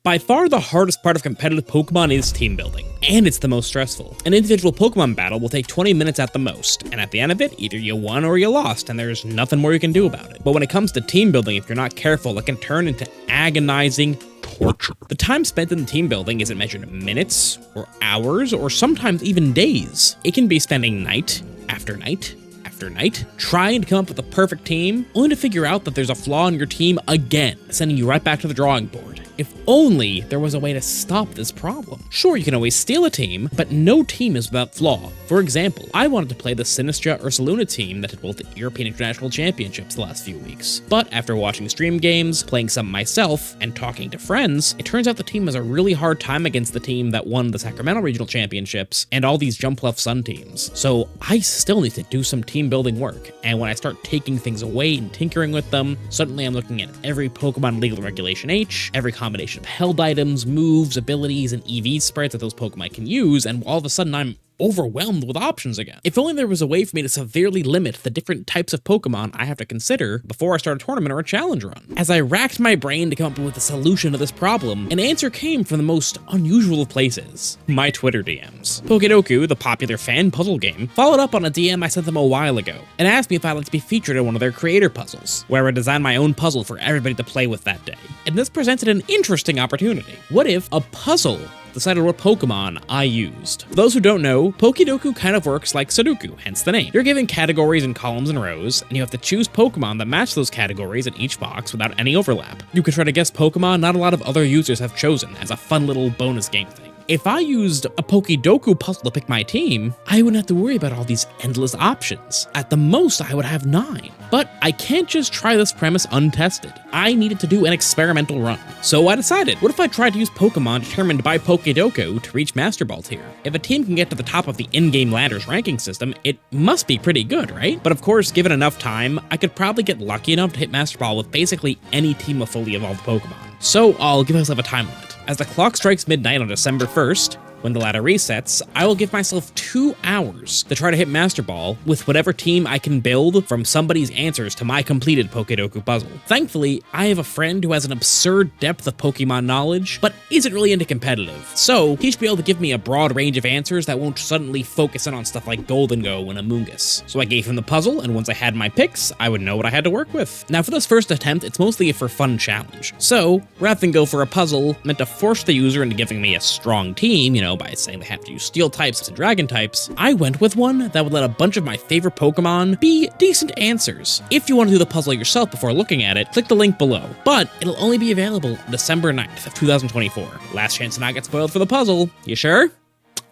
By far the hardest part of competitive Pokemon is team building, and it's the most stressful. An individual Pokemon battle will take 20 minutes at the most, and at the end of it, either you won or you lost, and there's nothing more you can do about it. But when it comes to team building, if you're not careful, it can turn into agonizing torture. The time spent in team building isn't measured in minutes, or hours, or sometimes even days. It can be spending night after night after night, trying to come up with the perfect team, only to figure out that there's a flaw in your team again, sending you right back to the drawing board. If only there was a way to stop this problem. Sure, you can always steal a team, but no team is without flaw. For example, I wanted to play the Sinistcha Ursaluna team that had both the European International Championships the last few weeks. But after watching stream games, playing some myself, and talking to friends, it turns out the team has a really hard time against the team that won the Sacramento Regional Championships and all these Jumpluff Sun teams. So I still need to do some team building work, and when I start taking things away and tinkering with them, suddenly I'm looking at every Pokemon Legal Regulation H, every combination of held items, moves, abilities, and EV sprites that those Pokemon can use, and all of a sudden I'm overwhelmed with options again. If only there was a way for me to severely limit the different types of Pokemon I have to consider before I start a tournament or a challenge run. As I racked my brain to come up with a solution to this problem, an answer came from the most unusual of places: my Twitter DMs. Pokedoku, the popular fan puzzle game, followed up on a DM I sent them a while ago, and asked me if I'd like to be featured in one of their creator puzzles, where I designed my own puzzle for everybody to play with that day. And this presented an interesting opportunity. What if a puzzle decided what Pokemon I used? For those who don't know, Pokedoku kind of works like Sudoku, hence the name. You're given categories in columns and rows, and you have to choose Pokemon that match those categories in each box without any overlap. You can try to guess Pokemon not a lot of other users have chosen as a fun little bonus game thing. If I used a Pokedoku puzzle to pick my team, I wouldn't have to worry about all these endless options. At the most, I would have 9. But I can't just try this premise untested. I needed to do an experimental run. So I decided, what if I tried to use Pokemon determined by Pokedoku to reach Master Ball tier? If a team can get to the top of the in-game ladder's ranking system, it must be pretty good, right? But of course, given enough time, I could probably get lucky enough to hit Master Ball with basically any team of fully evolved Pokemon. So I'll give myself a time limit. As the clock strikes midnight on December 1st, when the ladder resets, I will give myself 2 hours to try to hit Master Ball with whatever team I can build from somebody's answers to my completed Pokedoku puzzle. Thankfully, I have a friend who has an absurd depth of Pokemon knowledge, but isn't really into competitive. So he should be able to give me a broad range of answers that won't suddenly focus in on stuff like Goldengo and Amoonguss. So I gave him the puzzle, and once I had my picks, I would know what I had to work with. Now for this first attempt, it's mostly a for fun challenge. So rather than go for a puzzle meant to force the user into giving me a strong team, by saying they have to use steel types and dragon types, I went with one that would let a bunch of my favorite Pokemon be decent answers. If you want to do the puzzle yourself before looking at it, click the link below, but it'll only be available December 9th of 2024. Last chance to not get spoiled for the puzzle. You sure?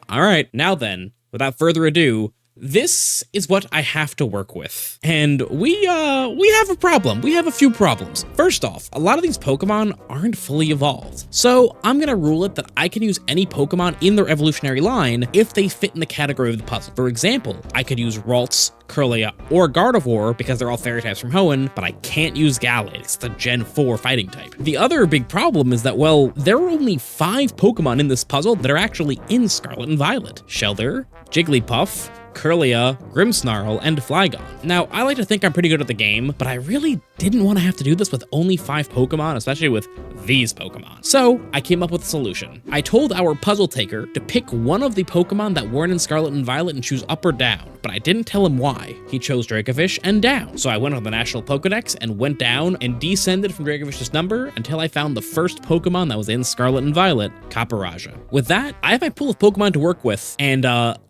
Alright, now then, without further ado, this is what I have to work with. And we have a problem. We have a few problems. First off, a lot of these Pokemon aren't fully evolved. So I'm gonna rule it that I can use any Pokemon in their evolutionary line if they fit in the category of the puzzle. For example, I could use Ralts, Kirlia, or Gardevoir because they're all fairy types from Hoenn, but I can't use Gallade. It's the Gen 4 fighting type. The other big problem is that, well, there are only 5 Pokemon in this puzzle that are actually in Scarlet and Violet. Shelter, Jigglypuff, Kirlia, Grimmsnarl, and Flygon. Now, I like to think I'm pretty good at the game, but I really didn't want to have to do this with only 5 Pokemon, especially with these Pokemon. So, I came up with a solution. I told our puzzle taker to pick one of the Pokemon that weren't in Scarlet and Violet and choose up or down, but I didn't tell him why. He chose Dracovish and down. So I went on the National Pokedex and went down and descended from Dracovish's number until I found the first Pokemon that was in Scarlet and Violet, Caparaja. With that, I have my pool of Pokemon to work with, and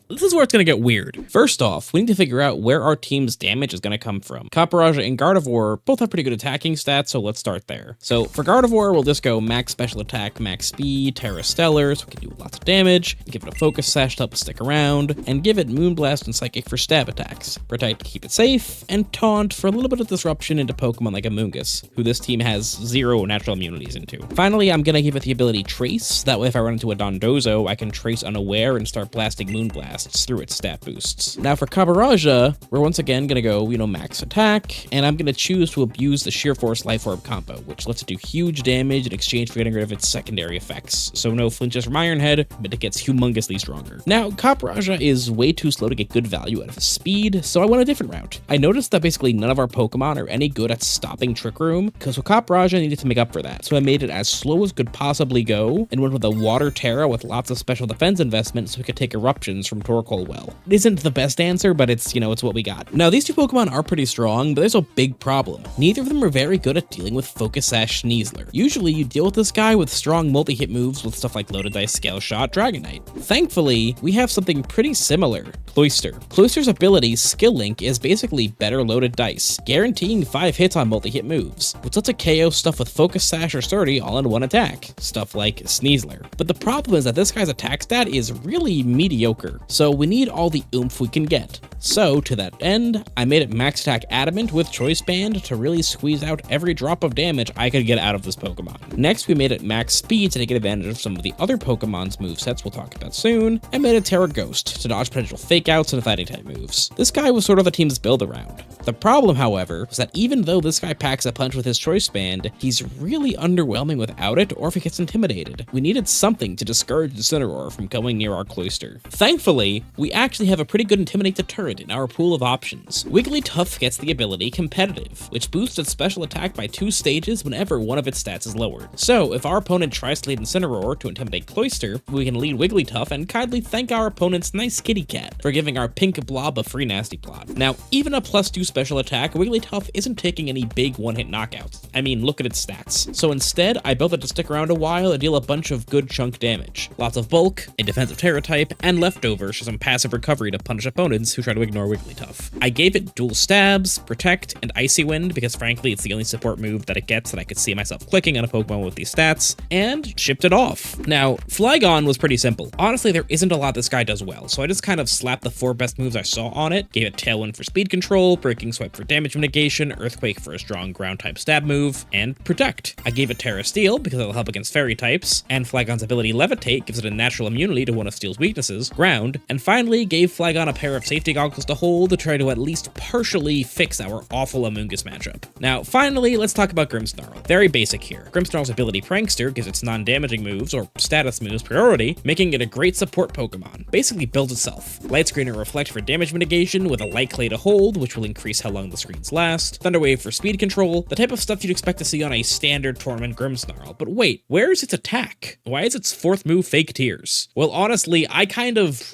this is where it's going to get weird. First off, we need to figure out where our team's damage is going to come from. Caparaja and Gardevoir both have pretty good attacking stats, so let's start there. So for Gardevoir, we'll just go max special attack, max speed, Terra Stellar, so we can do lots of damage, give it a focus sash to help it stick around, and give it Moonblast and Psychic for stab attacks, Protect to keep it safe, and Taunt for a little bit of disruption into Pokemon like Amoonguss, who this team has 0 natural immunities into. Finally, I'm going to give it the ability Trace, that way if I run into a Dondozo, I can Trace unaware and start blasting Moonblast. Moonblasts through its stat boosts. Now for Kabaraja, we're once again gonna go, max attack, and I'm gonna choose to abuse the Sheer Force Life Orb combo, which lets it do huge damage in exchange for getting rid of its secondary effects. So no flinches from Ironhead, but it gets humongously stronger. Now, Kabaraja is way too slow to get good value out of his speed, so I went a different route. I noticed that basically none of our Pokemon are any good at stopping Trick Room, because Kabaraja needed to make up for that, so I made it as slow as could possibly go, and went with a Water Terra with lots of special defense investment so we could take eruptions from Torkoal well. It isn't the best answer, but it's, it's what we got. Now, these two Pokemon are pretty strong, but there's a big problem. Neither of them are very good at dealing with Focus Sash Sneasler. Usually, you deal with this guy with strong multi-hit moves with stuff like Loaded Dice, Scale Shot, Dragonite. Thankfully, we have something pretty similar. Cloyster. Cloyster's ability, Skill Link, is basically better Loaded Dice, guaranteeing 5 hits on multi-hit moves, which lets it KO stuff with Focus Sash or Sturdy all in one attack, stuff like Sneasler. But the problem is that this guy's attack stat is really mediocre, so we need all the oomph we can get. So, to that end, I made it max attack Adamant with Choice Band to really squeeze out every drop of damage I could get out of this Pokemon. Next, we made it max speed to take advantage of some of the other Pokemon's movesets we'll talk about soon, and made it Terra Ghost to dodge potential fake outs and fighting type moves. This guy was sort of the team's build around. The problem, however, was that even though this guy packs a punch with his Choice Band, he's really underwhelming without it or if he gets intimidated. We needed something to discourage Incineroar from going near our Cloyster. Thankfully, we actually have a pretty good Intimidate deterrent in our pool of options. Wigglytuff gets the ability Competitive, which boosts its special attack by 2 stages whenever one of its stats is lowered. So, if our opponent tries to lead Incineroar to intimidate Cloyster, we can lead Wigglytuff and kindly thank our opponent's nice kitty cat for giving our pink blob a free nasty plot. Now, even a +2 special attack, Wigglytuff isn't taking any big one-hit knockouts. I mean, look at its stats. So instead, I built it to stick around a while and deal a bunch of good chunk damage. Lots of bulk, a defensive Terra type, and leftovers for some passive recovery to punish opponents who try to ignore Wigglytuff. I gave it dual stabs, protect, and Icy Wind because frankly it's the only support move that it gets that I could see myself clicking on a Pokemon with these stats, and shipped it off. Now, Flygon was pretty simple. Honestly, there isn't a lot this guy does well, so I just kind of slapped the 4 best moves I saw on it, gave it Tailwind for speed control, Breaking Swipe for damage mitigation, Earthquake for a strong ground type stab move, and Protect. I gave it Terra Steel because it'll help against fairy types, and Flygon's ability Levitate gives it a natural immunity to one of Steel's weaknesses, ground, and finally gave Flygon a pair of safety goggles to hold to try to at least partially fix our awful Amoonguss matchup. Now, finally, let's talk about Grimmsnarl. Very basic here. Grimmsnarl's ability Prankster gives its non-damaging moves, or status moves, priority, making it a great support Pokemon. Basically builds itself. Light Screen and Reflect for damage mitigation with a Light Clay to hold, which will increase how long the screens last. Thunder Wave for speed control, the type of stuff you'd expect to see on a standard tournament Grimmsnarl. But wait, where's its attack? Why is its 4th move Fake Tears? Well, honestly, I kind of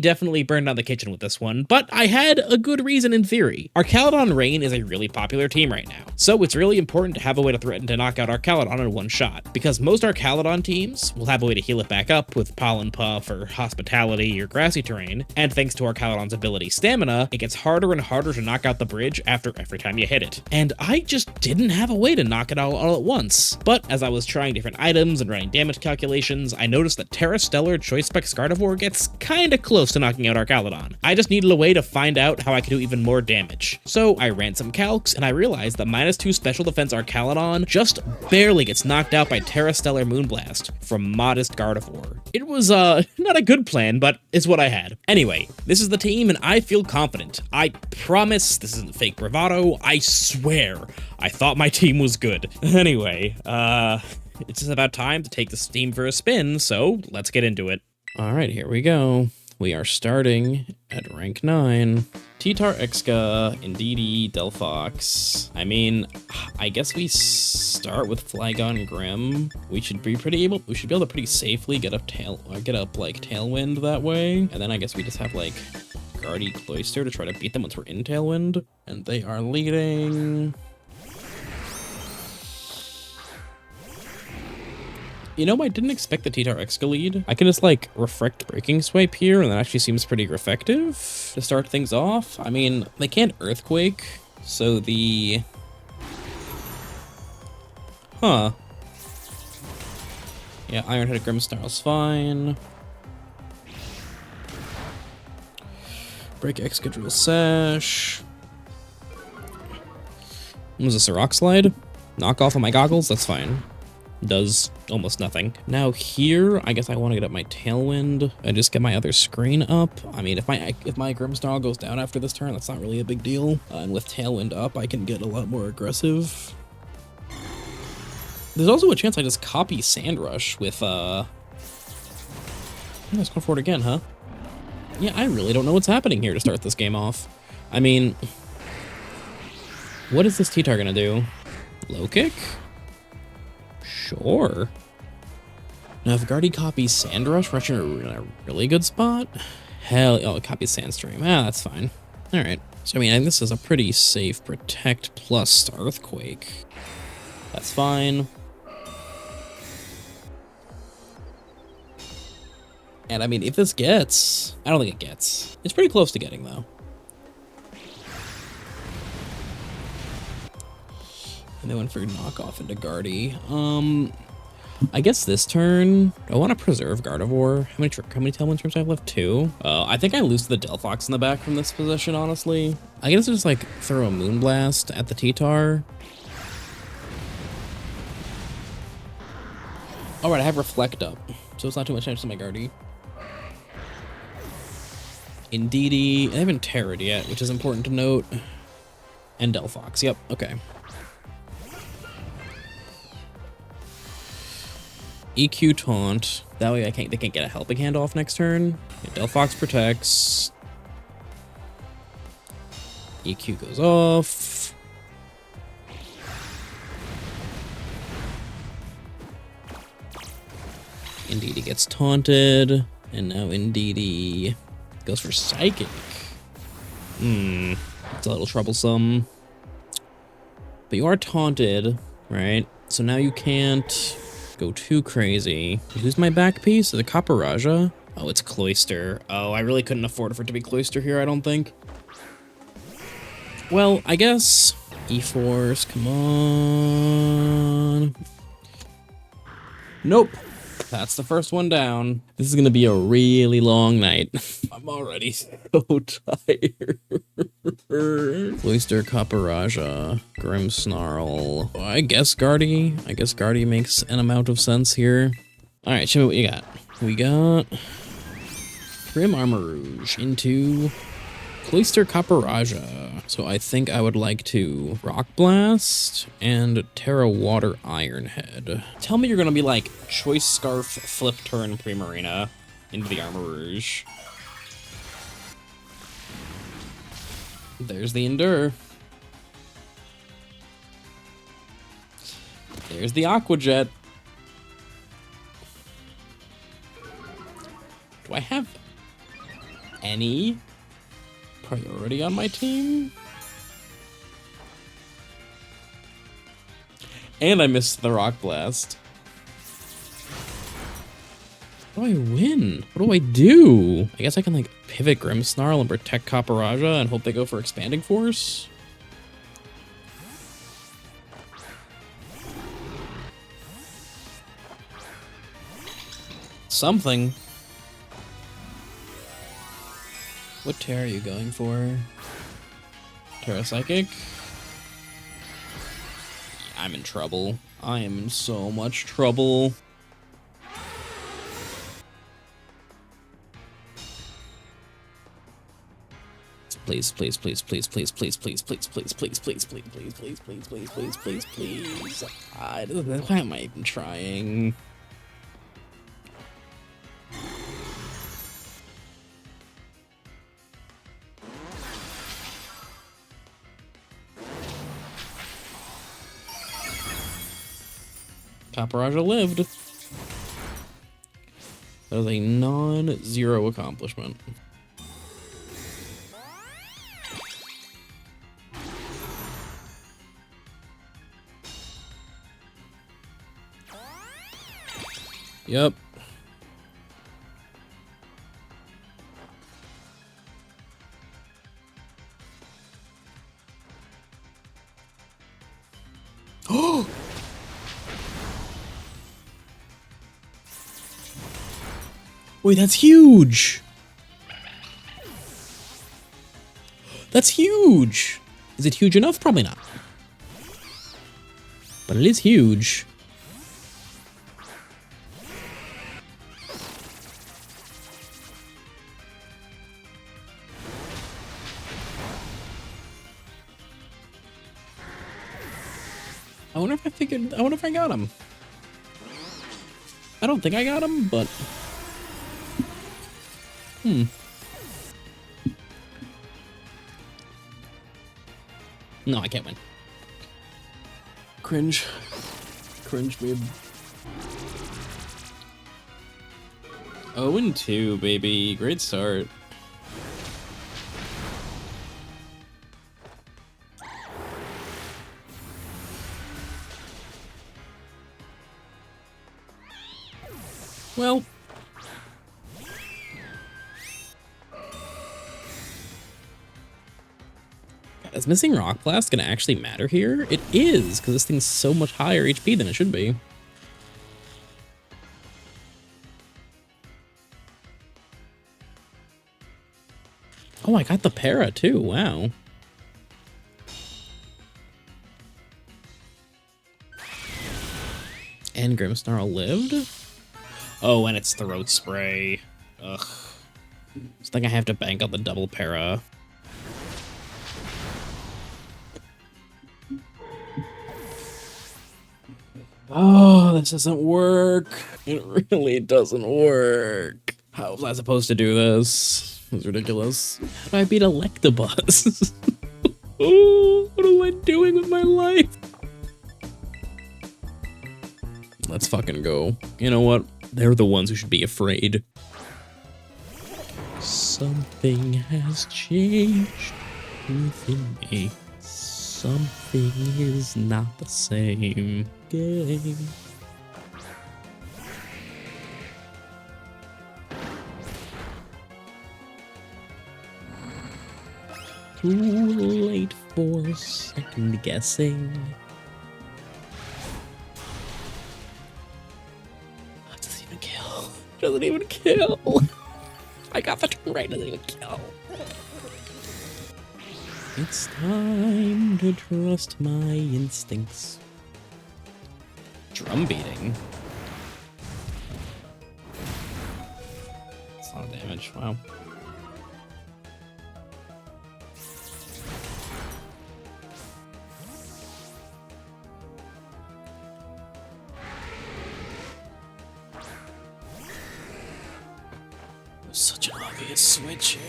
definitely burned down the kitchen with this one, but I had a good reason in theory. Archaludon Rain is a really popular team right now, so it's really important to have a way to threaten to knock out Archaludon in one shot, because most Archaludon teams will have a way to heal it back up with Pollen Puff or Hospitality or Grassy Terrain, and thanks to Archaludon's ability Stamina, it gets harder and harder to knock out the bridge after every time you hit it. And I just didn't have a way to knock it out all at once. But as I was trying different items and running damage calculations, I noticed that Terra Stellar Choice Spec Scarnivore gets kinda close to knocking out Archaludon. I just needed a way to find out how I could do even more damage. So I ran some calcs, and I realized that -2 special defense Archaludon just barely gets knocked out by Terra Stellar Moonblast from Modest Gardevoir. It was, not a good plan, but it's what I had. Anyway, this is the team, and I feel confident. I promise this isn't fake bravado. I swear I thought my team was good. Anyway, it's just about time to take this team for a spin, so let's get into it. All right, here we go. We are starting at rank 9. T-Tar, Exca, Indeedee, Delphox. I mean, I guess we start with Flygon Grimm. We should be able to pretty safely get up like Tailwind that way. And then I guess we just have like Guardy Cloyster to try to beat them once we're in Tailwind. And they are leading. You know, I didn't expect the T-Tar Exca lead. I can just like reflect Breaking Swipe here, and that actually seems pretty effective to start things off. I mean, they can't Earthquake, so the... Yeah, Ironhead Grimmsnarl's fine. Break Exca Drill Sash. Was this a Rock Slide? Knock off of my goggles? That's fine. does almost nothing. Now here, I guess I want to get up my Tailwind and just get my other screen up. I mean, if my Grimmsnarl goes down after this turn, that's not really a big deal. And with Tailwind up, I can get a lot more aggressive. There's also a chance I just copy Sandrush with, let's go for it again, huh? Yeah, I really don't know what's happening here to start this game off. I mean, what is this T-Tar gonna do? Low kick? Sure. Now, if Guardy copies Sandrush, we're actually in a really good spot. Hell, oh, it copies Sandstream. Ah, that's fine. All right. So, I mean, this is a pretty safe Protect plus Earthquake. That's fine. And I mean, if this gets, I don't think it gets. It's pretty close to getting, though. And they went for knockoff into Guardy. I guess this turn, I want to preserve Gardevoir. How many Tailwind trips do I have left? 2. I think I lose the Delphox in the back from this position, honestly. I guess just like throw a Moonblast at the T-Tar. All right, I have Reflect up, so it's not too much damage to my Guardy. Indeedee, I haven't Terrored yet, which is important to note. And Delphox, yep, okay. EQ Taunt, that way they can't get a Helping Hand off next turn. Yeah, Delphox protects. EQ goes off. Indeedee gets taunted, and now Indeedee goes for Psychic. It's a little troublesome. But you are taunted, right? So now you can't go too crazy. Who's my back piece? Is it Copperajah? Oh, it's Cloyster. Oh, I really couldn't afford for it to be Cloyster here, I don't think. Well, I guess E-Force, come on. Nope. That's the first one down. This is gonna be a really long night. I'm already so tired. Cloyster, Copperajah, Grimmsnarl. I guess Guardy. I guess Guardy makes an amount of sense here. All right, show me what you got. We got Grim Armarouge into Cloyster, Copperajah. So I think I would like to Rock Blast and Terra Water Ironhead. Tell me you're gonna be like Choice Scarf, Flip Turn, Primarina into the Armarouge. There's the Endure. There's the Aqua Jet. Do I have any priority on my team? And I missed the Rock Blast. How do I win? What do I do? I guess I can like pivot Grimmsnarl and protect Copperajah and hope they go for Expanding Force. Something. What Terra are you going for? Terra Psychic? I'm in trouble. I am in so much trouble. Please, please, please, please, please, please, please, please, please, please, please, please, please, please, please, please, please, please, please. Why am I even trying? Copperajah lived. That was a non-zero accomplishment. Yep. Oh! Wait, that's huge! That's huge! Is it huge enough? Probably not. But it is huge. wonder if I got him. I don't think I got him, but... No, I can't win. Cringe. Cringe, babe. 0-2, baby. Great start. Well... Is missing Rock Blast gonna actually matter here? It is, because this thing's so much higher HP than it should be. Oh, I got the para too, wow. And Grimmsnarl lived? Oh, and it's Throat Spray. Ugh. I think I have to bank on the double para. Oh, this doesn't work. It really doesn't work. How was I supposed to do this? It was ridiculous. How do I beat Electabuzz? Oh, what am I doing with my life? Let's fucking go. You know what? They're the ones who should be afraid. Something has changed within me. Something is not the same game. Too late for second guessing. That doesn't even kill. Doesn't even kill. I got the turn right, doesn't even kill. It's time to trust my instincts. Drum beating. That's a lot of damage, wow. Such an obvious switch here.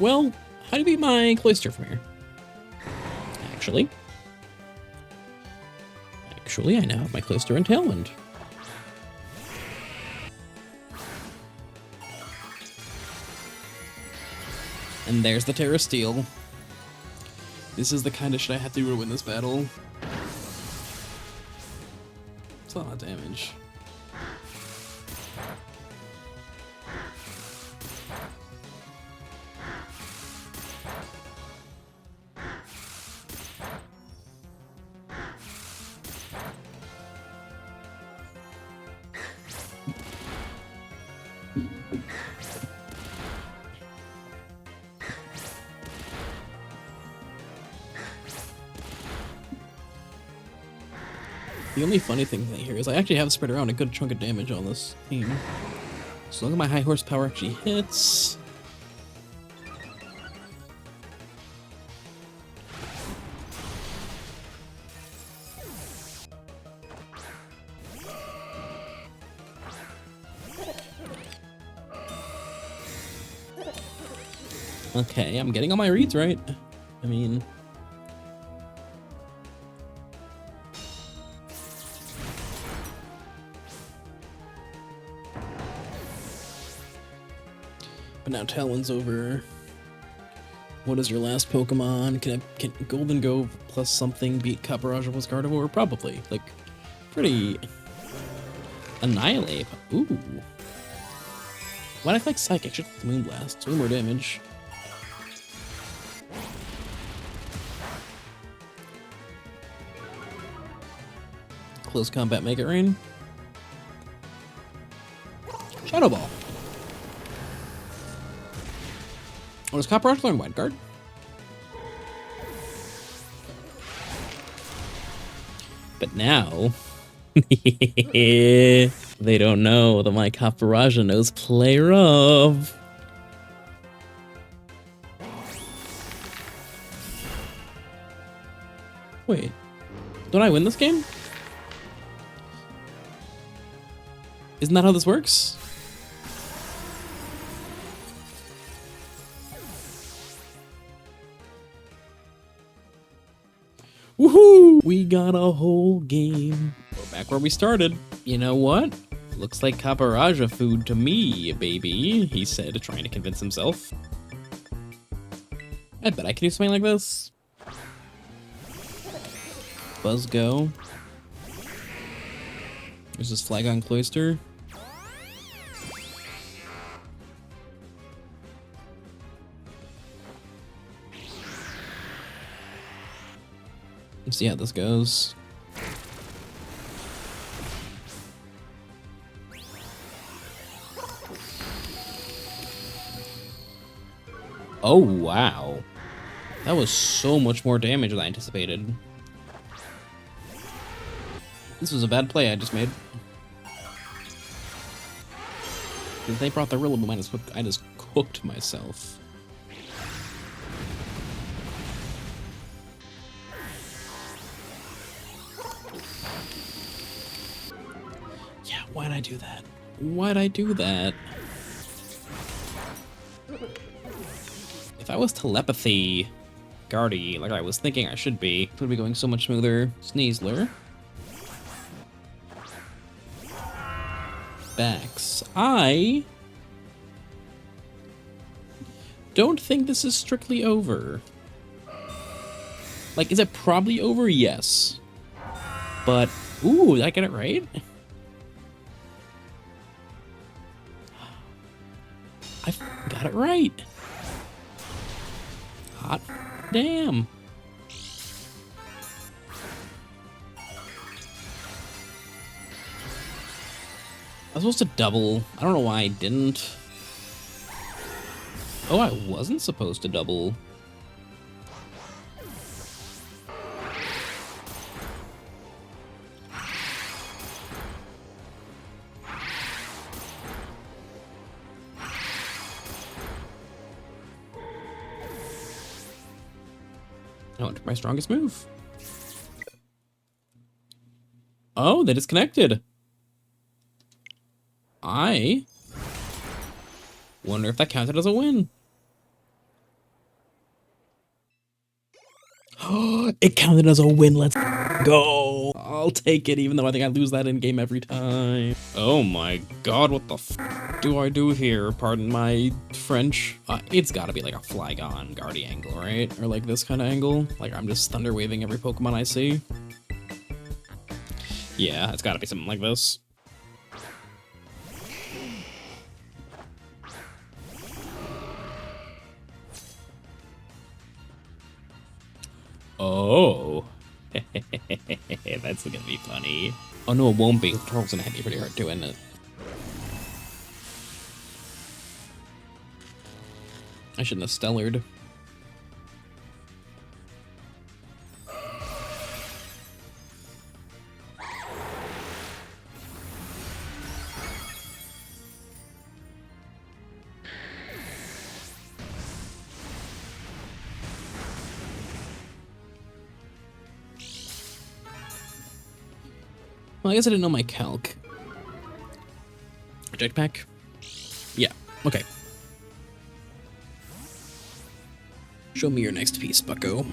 Well, how do you beat my Cloyster from here? Actually, I now have my Cloyster and Tailwind. And there's the Terra Steel. This is the kind of shit I have to do to win this battle. It's a lot of damage. The only funny thing here is I actually have spread around a good chunk of damage on this team. So long as my high horsepower actually hits. Okay, I'm getting all my reads right. I mean... But now Talon's over. What is your last Pokemon? Can Golden Go plus something beat Caparajah plus Gardevoir? Probably. Like, pretty... Annihilate. Ooh. Why do I feel like Psychic should have Moonblast? It's way more damage. Close Combat Mega Rain. Shadow Ball. Oh, does Caparajah learn Wild Guard? But now... They don't know that my Caparaja knows play rough. Wait, don't I win this game? Isn't that how this works? Woohoo! We got a whole game. We're back where we started. You know what? Looks like Caparaja food to me, baby, he said, trying to convince himself. I bet I can do something like this. Buzz go. There's this Flygon Cloyster. Let's see how this goes. Oh, wow. That was so much more damage than I anticipated. This was a bad play I just made. If they brought the Rillaboom, I just cooked myself. Yeah, why'd I do that? Why'd I do that? If I was telepathy Guardy, like I was thinking I should be, it would be going so much smoother. Sneasler. Bax. I don't think this is strictly over. Like, is it probably over? Yes. But, ooh, did I get it right? I got it right. Hot damn. I was supposed to double. I don't know why I didn't. Oh, I wasn't supposed to double. I went for my strongest move. Oh, they disconnected. I wonder if that counted as a win. It counted as a win. Let's go. I'll take it, even though I think I lose that in game every time. Oh my god, what the f do I do here? Pardon my French. It's gotta be like a Flygon Guardy angle, right? Or like this kind of angle. Like I'm just thunder waving every Pokemon I see. Yeah, it's gotta be something like this. Oh. That's gonna be funny. Oh no, it won't be. Turtle's gonna hit me pretty hard too, isn't it? I shouldn't have stellared. Well, I guess I didn't know my calc. Jetpack? Yeah, okay. Show me your next piece, bucko.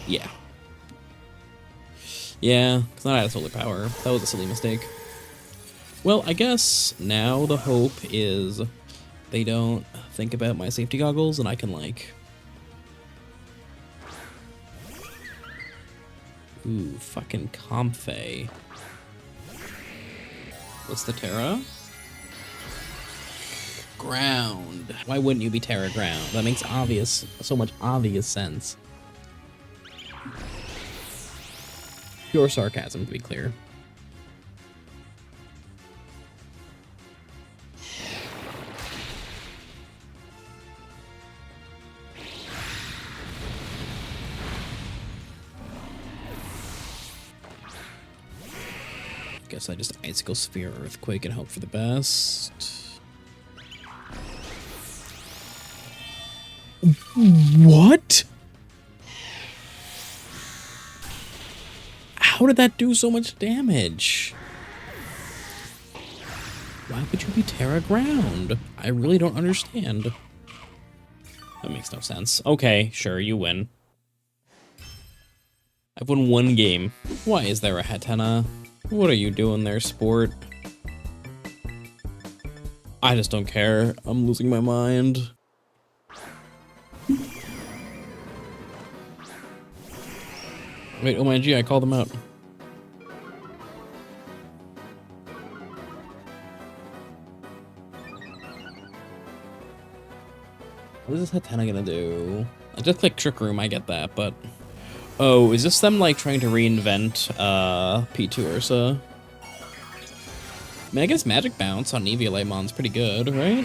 Yeah. Yeah, it's not out of solar power. That was a silly mistake. Well, I guess now the hope is they don't think about my safety goggles and I can, like... Ooh, fucking Comfey. What's the Terra? Ground. Why wouldn't you be Terra Ground? That makes so much obvious sense. Pure sarcasm, to be clear. Guess I just Icicle Sphere Earthquake and hope for the best. What? How did that do so much damage? Why would you be Terra Ground? I really don't understand. That makes no sense. Okay, sure, you win. I've won one game. Why is there a Hatena? What are you doing there, sport? I just don't care. I'm losing my mind. Wait, oh my G, I called them out. What is this Hatena gonna do? I just clicked Trick Room, I get that, but... Oh, is this them, like, trying to reinvent, P2 Ursa? I mean, I guess Magic Bounce on Eviolamon's pretty good, right?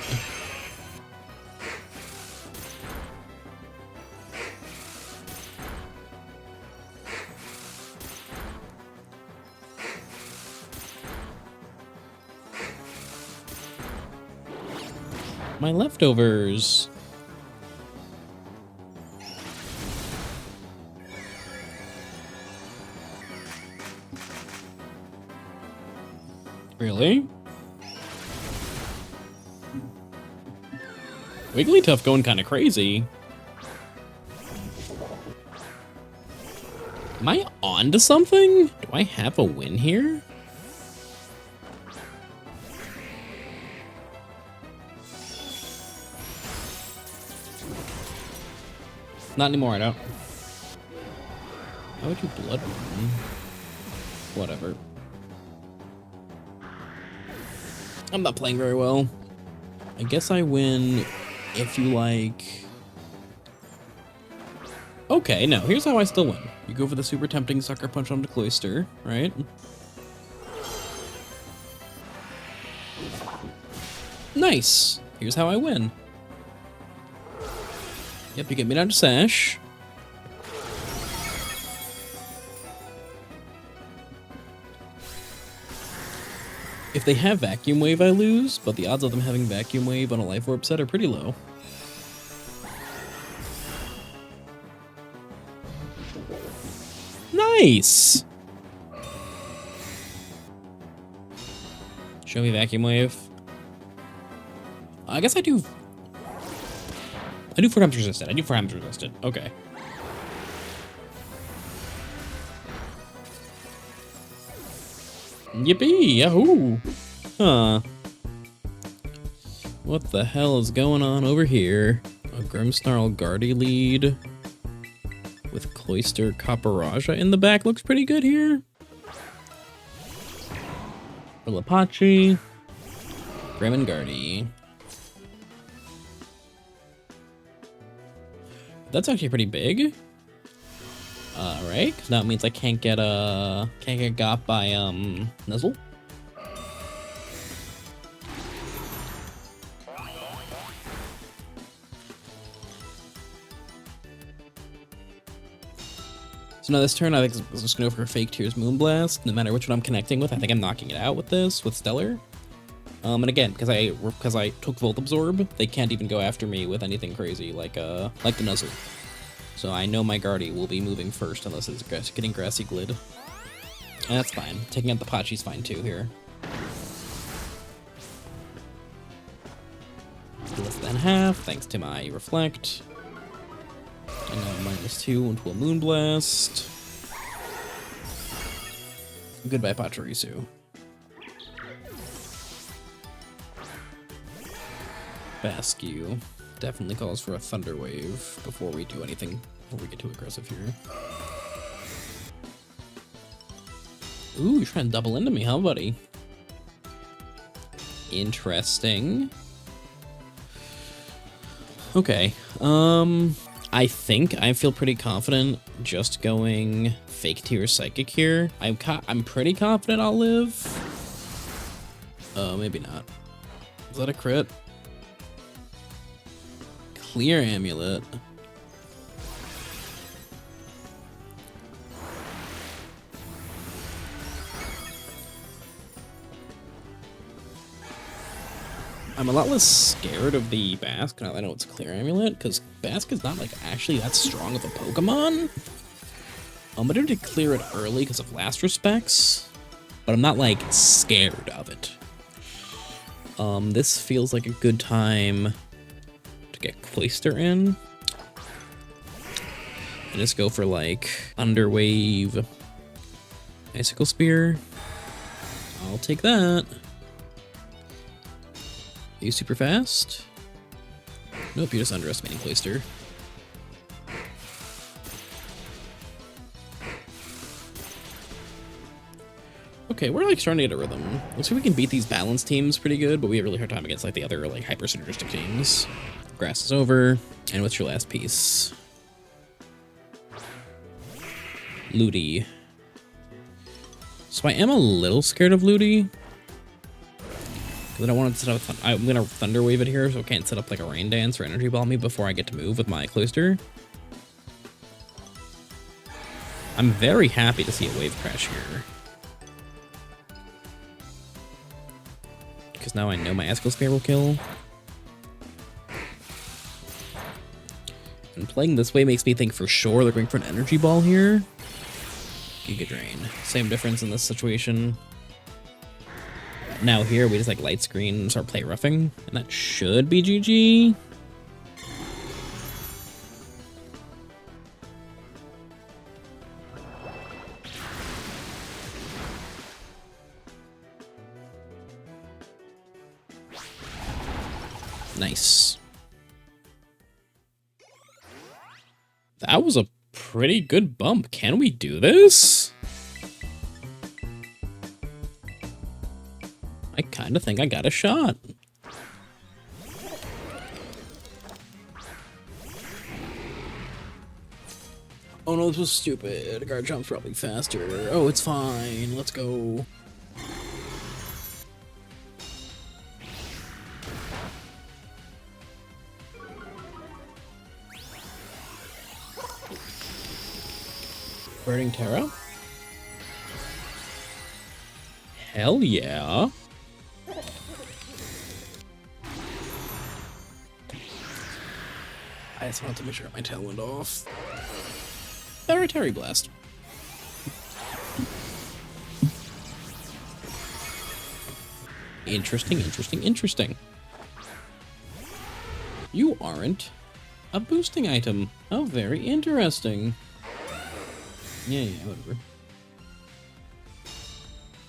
My leftovers. Really? Wigglytuff going kind of crazy. Am I on to something? Do I have a win here? Not anymore, I don't. How would you blood run? Whatever. I'm not playing very well. I guess I win if you like... Okay, no, here's how I still win. You go for the super tempting Sucker Punch onto Cloyster, right? Nice! Here's how I win. Yep, you get me down to Sash. If they have Vacuum Wave, I lose, but the odds of them having Vacuum Wave on a Life Orb set are pretty low. Nice! Show me Vacuum Wave. I guess I do... I do 4 times resisted. I do 4 times resisted. Okay. Yippee! Yahoo! Huh. What the hell is going on over here? A Grimmsnarl Guardy lead with Cloyster Copperajah in the back looks pretty good here. Lapachi, Grim and Guardy. That's actually pretty big. Right? Because now it means I can't get got by Nuzzle. So now this turn I think I'm just gonna go for Fake Tears Moonblast. No matter which one I'm connecting with, I think I'm knocking it out with this, with Stellar. And again, because I took Volt Absorb, they can't even go after me with anything crazy like the Nuzzle. So I know my Guardy will be moving first unless it's getting Grassy Glid. And that's fine. Taking out the Pachi's fine too here. Less than half, thanks to my Reflect. And now -2 into a Moonblast. Goodbye, Pachirisu. Basque definitely calls for a Thunder Wave before we do anything, before we get too aggressive here. Ooh, you're trying to double into me, huh, buddy? Interesting. Okay, I think I feel pretty confident just going Fake Tears Psychic here. I'm pretty confident I'll live. Oh, maybe not. Is that a crit? Clear Amulet. I'm a lot less scared of the Basque now that I know it's Clear Amulet, because Basque is not like actually that strong of a Pokemon. I'm gonna declare it early because of last respects, but I'm not like scared of it. This feels like a good time to get Cloyster in. And just go for like Thunderwave, Icicle Spear. I'll take that. Are you super fast? Nope, you're just underestimating Cloyster. Okay, we're like starting to get a rhythm. Looks like we can beat these balanced teams pretty good, but we have a really hard time against like the other like hyper synergistic teams. Grass is over. And what's your last piece? Ludi. So I am a little scared of Ludi. Because I don't want to set up. I'm gonna Thunder Wave it here, so I can't set up like a Rain Dance or Energy Ball me before I get to move with my Cloyster. I'm very happy to see a Wave Crash here. Because now I know my Icicle Spear will kill. And playing this way makes me think for sure they're going for an Energy Ball here. Giga Drain. Same difference in this situation. Now here we just like Light Screen and start play roughing. And that should be GG. Nice. That was a pretty good bump. Can we do this? I kind of think I got a shot. Oh no, this was stupid. Garchomp's probably faster. Oh, it's fine. Let's go. Burning Terra? Hell yeah. I just wanted to make sure I got my Tailwind off. Terry Blast. Interesting, interesting, interesting. You aren't a boosting item. Oh, very interesting. Yeah, whatever.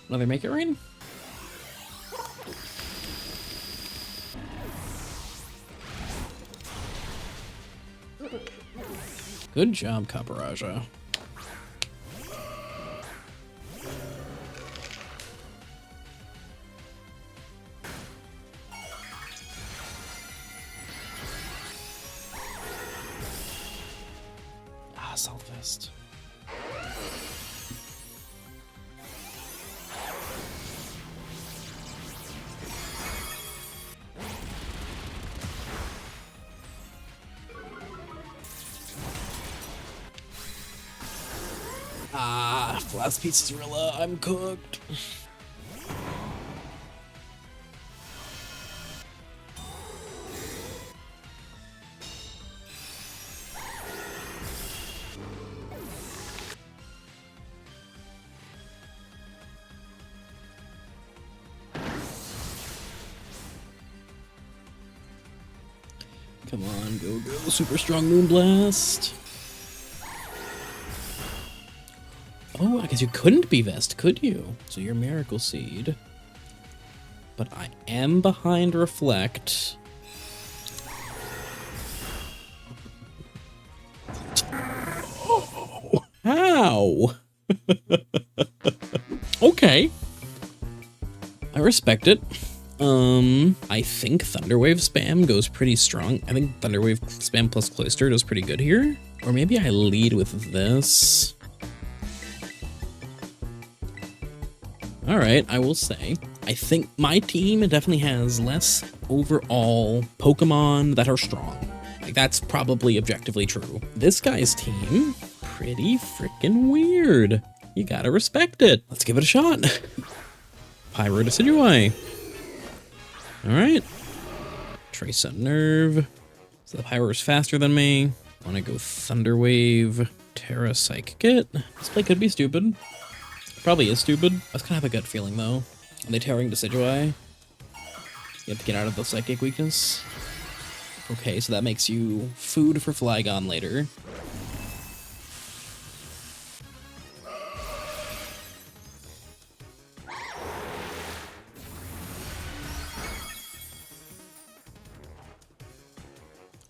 Another Make It Rain? Good job, Caparaja. Ah, Salvest. Ah, last piece is Rilla. I'm cooked. Come on, go, go. Super strong Moonblast. Oh, I guess you couldn't be Vest, could you? So you're Miracle Seed. But I am behind Reflect. Oh, how? Okay. I respect it. I think Thunderwave spam goes pretty strong. I think Thunderwave spam plus Cloyster does pretty good here. Or maybe I lead with this. All right, I will say, I think my team definitely has less overall Pokemon that are strong. Like, that's probably objectively true. This guy's team, pretty freaking weird. You gotta respect it. Let's give it a shot. Pyro Decidueye. All right, Trace on Nerve. So the Pyro is faster than me. I want to go Thunder Wave, Terra Psychic it. This play could be stupid. Probably is stupid. I was kind of have a gut feeling though. Are they Terroring Decidueye? You have to get out of the Psychic weakness. Okay, so that makes you food for Flygon later.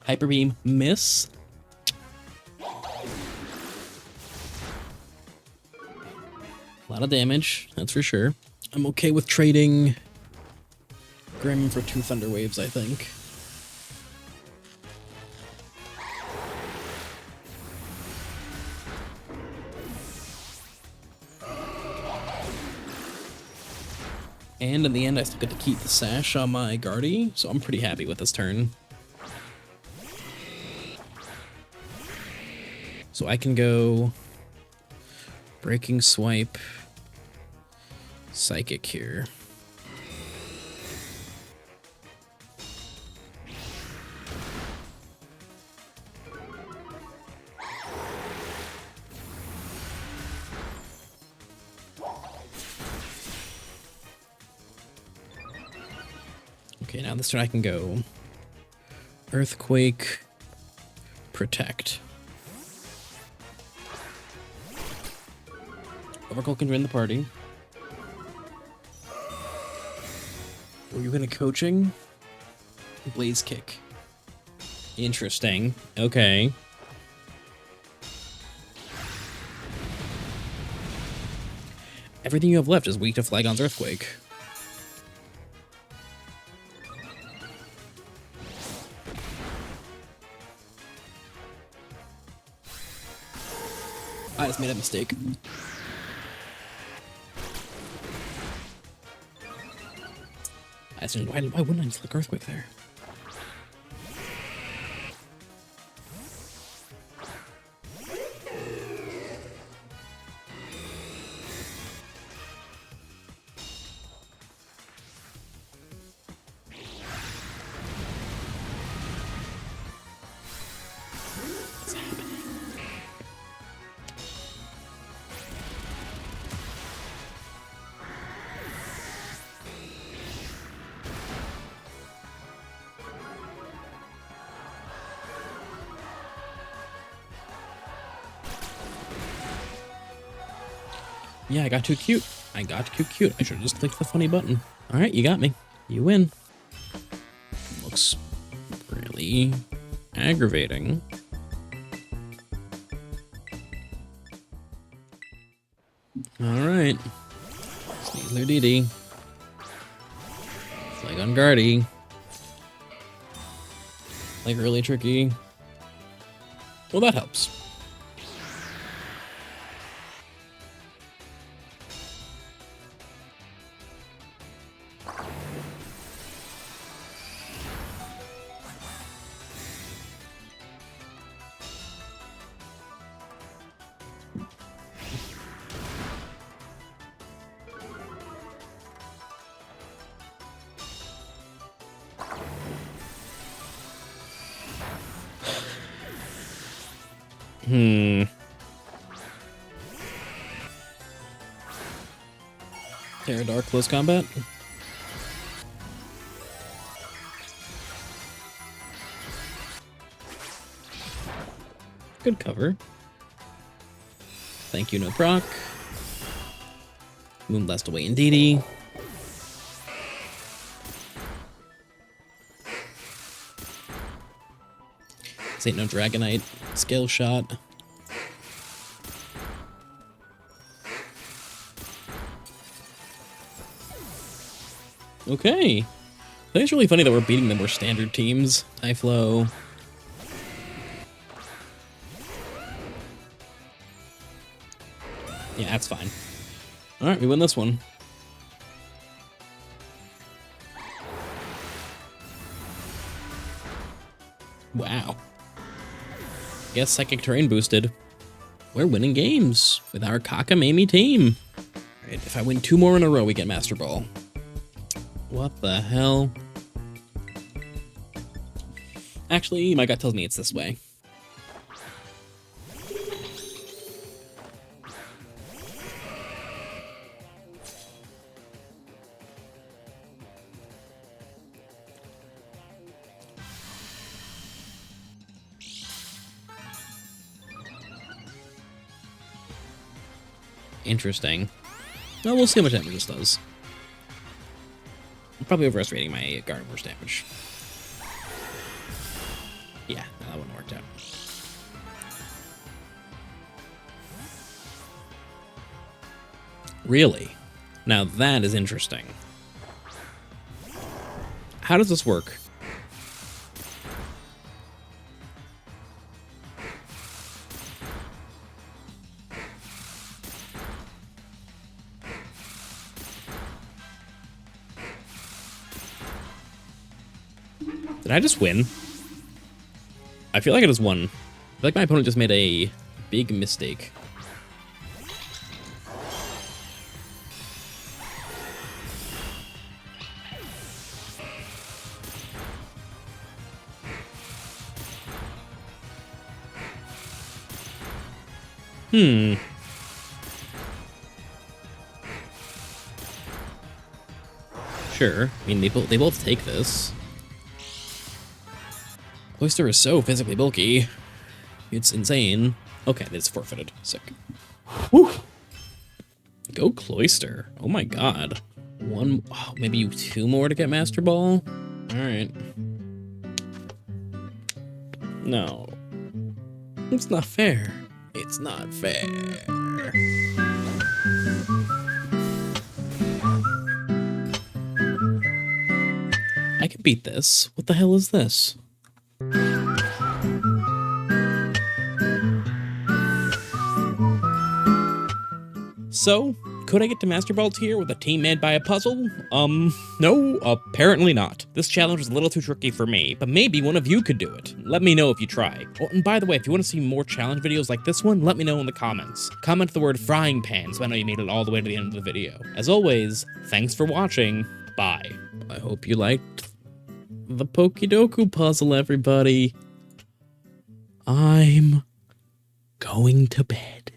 Hyper Beam, miss. A lot of damage, that's for sure. I'm okay with trading Grim for 2 Thunder Waves, I think. And in the end, I still get to keep the Sash on my Guardy, so I'm pretty happy with this turn. So I can go Breaking Swipe, Psychic here. Okay, now this turn I can go Earthquake, Protect. Overcall can join the party. Are you gonna coaching? Blaze Kick. Interesting. Okay. Everything you have left is weak to Flygon's Earthquake. I just made a mistake. Why wouldn't I just click Earthquake there? What's happening? Yeah, I got too cute. I got too cute. I should have just clicked the funny button. All right, you got me. You win. Looks really aggravating. All right. Sneasler DD. Flygon Guardy. Like really tricky. Well, that helps. Terra Dark close combat. Good cover. Thank you, no proc. Moonblast away Indeedee. This ain't no Dragonite. Scale shot. Okay. I think it's really funny that we're beating the more standard teams. Typhlo. Yeah, that's fine. Alright, we win this one. Wow. Guess Psychic Terrain boosted. We're winning games with our cockamamie team. Alright, if I win 2 more in a row, we get Master Ball. What the hell? Actually, my gut tells me it's this way. Interesting. Well, we'll see how much damage this does. I'm probably overestimating my Gardevoir's damage. Yeah, no, that wouldn't work out. Really? Now that is interesting. How does this work? Did I just win? I feel like I just won. I feel like my opponent just made a big mistake. Sure. I mean, they both take this. Cloyster is so physically bulky. It's insane. Okay, that's forfeited. Sick. Whew. Go Cloyster. Oh my god. Maybe 2 more to get Master Ball? Alright. No. It's not fair. It's not fair. I can beat this. What the hell is this? So, could I get to Master Ball tier with a team made by a puzzle? No, apparently not. This challenge was a little too tricky for me, but maybe one of you could do it. Let me know if you try. Oh, and by the way, if you want to see more challenge videos like this one, let me know in the comments. Comment the word frying pan so I know you made it all the way to the end of the video. As always, thanks for watching. Bye. I hope you liked the Pokidoku puzzle, everybody. I'm going to bed.